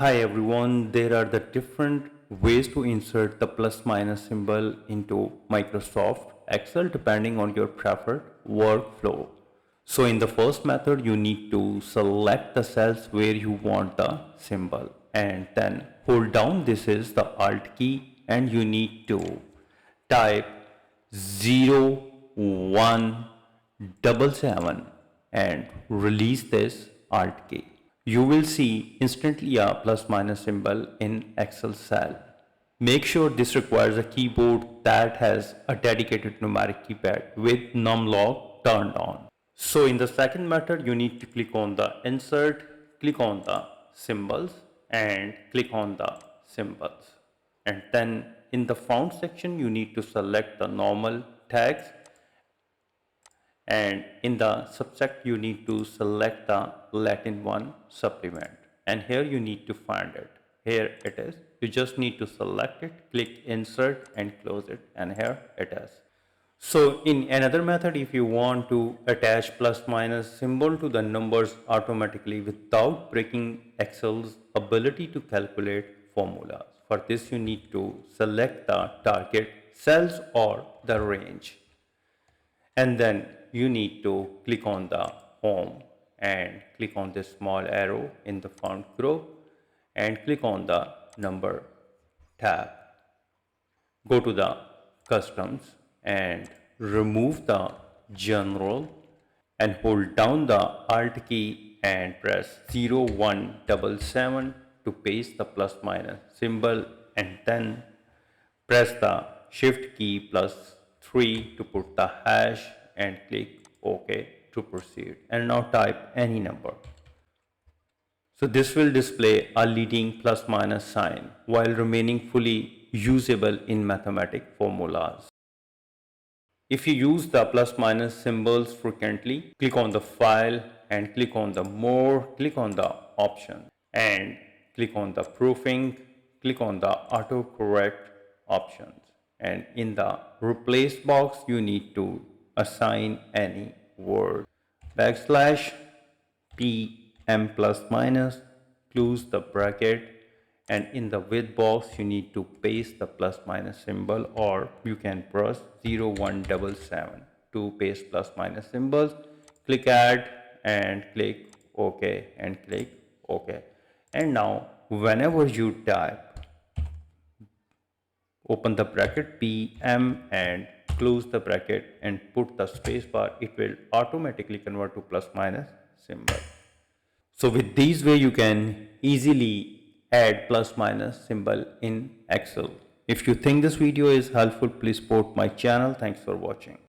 Hi everyone, there are the different ways to insert the plus minus symbol into Microsoft Excel depending on your preferred workflow. So in the first method, you need to select the cells where you want the symbol and then hold down, this is the Alt key, and you need to type 0177 and release this Alt key. You will see instantly a plus minus symbol in Excel cell. Make sure this requires a keyboard that has a dedicated numeric keypad with numlock turned on. So in the second method, you need to click on the insert, click on the symbols and click on the symbols. And then in the font section, you need to select the normal tags, and in the subject you need to select the Latin one supplement, and here you need to find it. Here it is. You just need to select it, click insert and close it, and here it is. So in another method, if you want to attach plus minus symbol to the numbers automatically without breaking Excel's ability to calculate formulas, for this you need to select the target cells or the range, and then you need to click on the home and click on this small arrow in the font group and click on the number tab. Go to the customs and remove the general and hold down the Alt key and press 0177 to paste the plus minus symbol, and then press the shift key plus 3 to put the hash and click OK to proceed, and now type any number. So this will display a leading plus minus sign while remaining fully usable in mathematical formulas. If you use the plus minus symbols frequently, click on the file and click on the more, click on the option and click on the proofing, click on the AutoCorrect options, and in the replace box you need to assign any word. Backslash PM plus minus, close the bracket, and in the width box you need to paste the plus minus symbol, or you can press 0177 to paste plus minus symbols. Click add and click OK and click OK. And now whenever you type, open the bracket PM and close the bracket and put the space bar, it will automatically convert to plus minus symbol. So with these way you can easily add plus minus symbol in Excel. If you think this video is helpful, please support my channel. Thanks for watching.